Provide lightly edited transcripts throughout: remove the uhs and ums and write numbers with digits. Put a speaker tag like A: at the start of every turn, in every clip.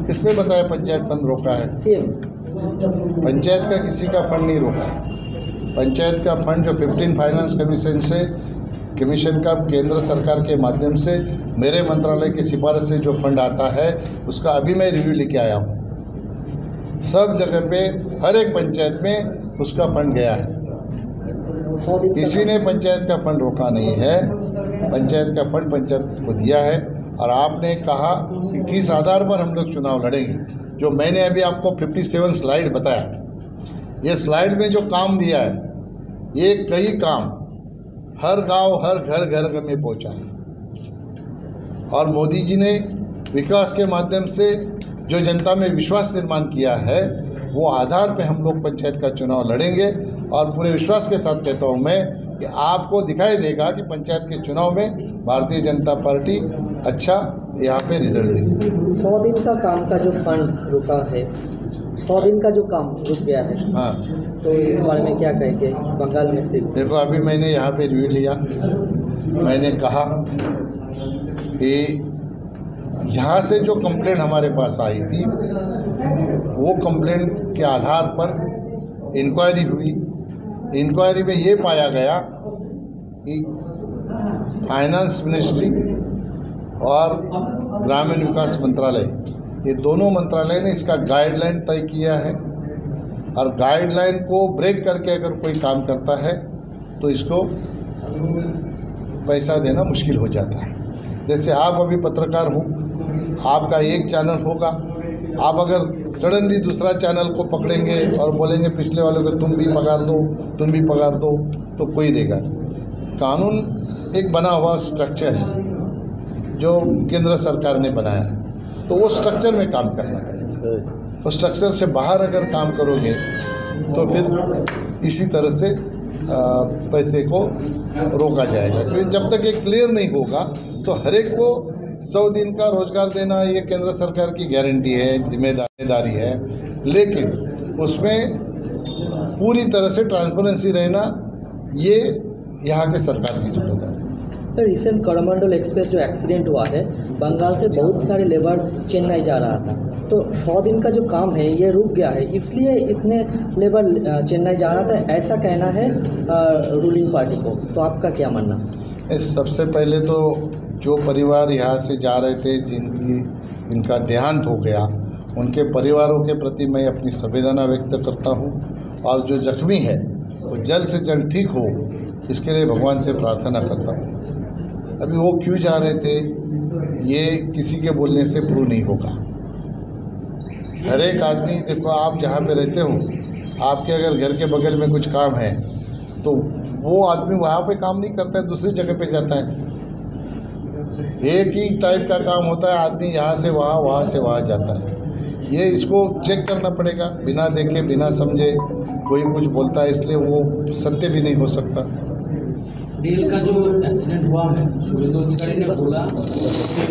A: किसने बताया पंचायत फंड रोका है? पंचायत का किसी का फंड नहीं रोका है। पंचायत का फंड जो 15 फाइनेंस कमीशन का केंद्र सरकार के माध्यम से मेरे मंत्रालय की सिफारिश से जो फंड आता है उसका अभी मैं रिव्यू लेके आया हूँ। सब जगह पे हर एक पंचायत में उसका फंड गया है। किसी ने पंचायत का फंड रोका नहीं है। पंचायत का फंड पंचायत को दिया है। और आपने कहा कि किस आधार पर हम लोग चुनाव लड़ेंगे, जो मैंने अभी आपको 57 स्लाइड बताया, ये स्लाइड में जो काम दिया है, ये कई काम हर गांव हर घर में पहुंचा है। और मोदी जी ने विकास के माध्यम से जो जनता में विश्वास निर्माण किया है, वो आधार पे हम लोग पंचायत का चुनाव लड़ेंगे। और पूरे विश्वास के साथ कहता हूँ मैं कि आपको दिखाई देगा कि पंचायत के चुनाव में भारतीय जनता पार्टी अच्छा यहाँ पे रिजल्ट देगी।
B: 100 दिन का काम का जो फंड रुका है, 100 दिन का जो काम रुक गया है,
A: हाँ,
B: तो इस बारे में क्या कहेंगे? बंगाल में से
A: देखो, अभी मैंने यहाँ पे रिव्यू लिया, मैंने कहा कि यहाँ से जो कंप्लेंट हमारे पास आई थी, वो कंप्लेंट के आधार पर इंक्वायरी हुई। इंक्वायरी में ये पाया गया कि फाइनेंस मिनिस्ट्री और ग्रामीण विकास मंत्रालय, ये दोनों मंत्रालय ने इसका गाइडलाइन तय किया है। और गाइडलाइन को ब्रेक करके अगर कोई काम करता है तो इसको पैसा देना मुश्किल हो जाता है। जैसे आप अभी पत्रकार हो, आपका एक चैनल होगा, आप अगर सडनली दूसरा चैनल को पकड़ेंगे और बोलेंगे पिछले वाले को तुम भी पगार दो, तुम भी पगार दो, तो कोई देगा नहीं। कानून एक बना हुआ स्ट्रक्चर है जो केंद्र सरकार ने बनाया है, तो वो स्ट्रक्चर में काम करना पड़ेगा। तो स्ट्रक्चर से बाहर अगर काम करोगे तो फिर इसी तरह से पैसे को रोका जाएगा। क्योंकि जब तक ये क्लियर नहीं होगा तो हर एक को 100 दिन का रोजगार देना ये केंद्र सरकार की गारंटी है, जिम्मेदारी है, लेकिन उसमें पूरी तरह से ट्रांसपेरेंसी रहना ये यहाँ के सरकार की जिम्मेदारी है।
B: रिसेंट करमंडल एक्सप्रेस जो एक्सीडेंट हुआ है, बंगाल से बहुत सारे लेबर चेन्नई जा रहा था, तो 100 दिन का जो काम है ये रुक गया है, इसलिए इतने लेबर चेन्नई जा रहा था, ऐसा कहना है रूलिंग पार्टी को। तो आपका क्या मानना?
A: सबसे पहले तो जो परिवार यहाँ से जा रहे थे, जिनका देहांत हो गया, उनके परिवारों के प्रति मैं अपनी संवेदना व्यक्त करता हूँ। और जो जख्मी है वो जल्द से जल्द ठीक हो, इसके लिए भगवान से प्रार्थना करता हूँ। अभी वो क्यों जा रहे थे ये किसी के बोलने से प्रूव नहीं होगा। हर एक आदमी, देखो आप जहाँ पे रहते हो, आपके अगर घर के बगल में कुछ काम है तो वो आदमी वहाँ पे काम नहीं करता है, दूसरी जगह पे जाता है। एक ही टाइप का काम होता है, आदमी यहाँ से वहाँ, वहाँ से वहाँ जाता है। ये इसको चेक करना पड़ेगा। बिना देखे बिना समझे कोई कुछ बोलता है, इसलिए वो सत्य भी नहीं हो सकता।
C: रेल का जो एक्सीडेंट हुआ है, शुभेंदु अधिकारी ने बोला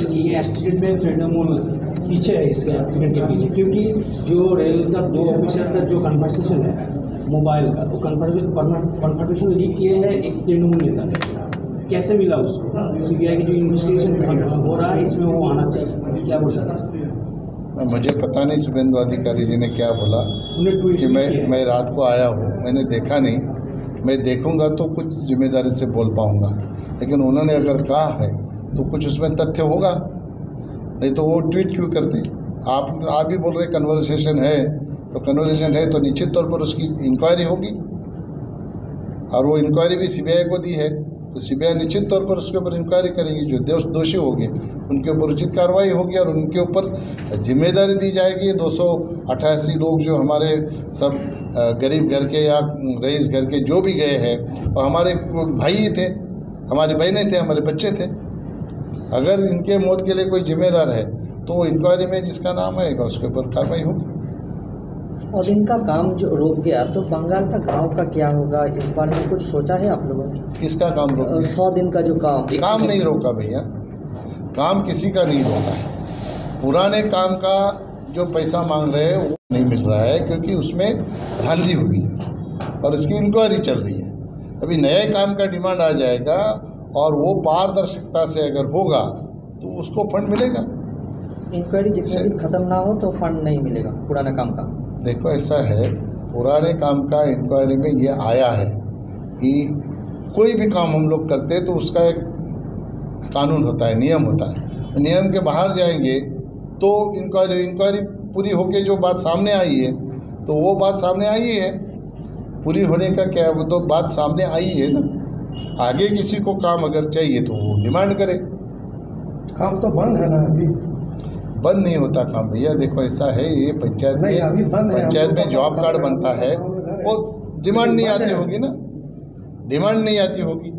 C: कि ये एक्सीडेंट में तृणमूल पीछे है, इसके एक्सीडेंट के पीछे, क्योंकि जो रेल का 2 ऑफिसर का जो कन्वर्सेशन है मोबाइल का, वो कन्वर्सेशन लीक किए हैं एक तृणमूल नेता ने। कैसे मिला उसको? सीबीआई की जो इन्वेस्टिगेशन हो रहा है इसमें वो आना चाहिए, क्या बोल सकते हैं?
A: मुझे पता नहीं शुभेंदु अधिकारी जी ने क्या बोला, कि मैं रात को आया हूँ, मैंने देखा नहीं। मैं देखूंगा तो कुछ जिम्मेदारी से बोल पाऊंगा, लेकिन उन्होंने अगर कहा है तो कुछ उसमें तथ्य होगा, नहीं तो वो ट्वीट क्यों करते? आप भी बोल रहे कन्वर्सेशन है, तो कन्वर्सेशन है तो निश्चित तौर पर उसकी इंक्वायरी होगी। और वो इंक्वायरी भी सीबीआई को दी है, तो सीबीआई निश्चित तौर पर उसके ऊपर इंक्वायरी करेगी। जो दोषी होंगे उनके ऊपर उचित कार्रवाई होगी और उनके ऊपर जिम्मेदारी दी जाएगी। 288 लोग जो हमारे सब गरीब घर के या रईस घर के जो भी गए हैं, और हमारे भाई थे, हमारी बहनें थे, हमारे बच्चे थे। अगर इनके मौत के लिए कोई जिम्मेदार है तो इंक्वायरी में जिसका नाम आएगा उसके ऊपर कार्रवाई होगी।
B: और इनका काम जो रोक गया, तो बंगाल का गांव का क्या होगा, इस बारे में कुछ सोचा है आप लोगों ने?
A: किसका काम रोका?
B: 100 दिन का जो काम
A: नहीं रोका भैया, काम किसी का नहीं रोका है। पुराने काम का जो पैसा मांग रहे हैं वो नहीं मिल रहा है, क्योंकि उसमें धांधली हुई है और इसकी इंक्वायरी चल रही है। अभी नए काम का डिमांड आ जाएगा और वो पारदर्शिता से अगर होगा तो उसको फंड मिलेगा।
B: इंक्वायरी जितने दिन खत्म ना हो तो फंड नहीं मिलेगा पुराना काम का।
A: देखो ऐसा है, पुराने काम का इंक्वायरी में ये आया है कि कोई भी काम हम लोग करते हैं तो उसका एक कानून होता है, नियम होता है। नियम के बाहर जाएंगे तो इंक्वायरी पूरी होके जो बात सामने आई है तो वो बात सामने आई है, पूरी होने का क्या है, वो तो बात सामने आई है ना। आगे किसी को काम अगर चाहिए तो वो डिमांड करे।
D: काम तो बंद है ना अभी?
A: बंद नहीं होता काम भैया। देखो ऐसा है, ये पंचायत
D: नहीं, अभी बंद है।
A: पंचायत में जॉब कार्ड बनता है, वो डिमांड नहीं आती होगी ना, डिमांड नहीं आती होगी।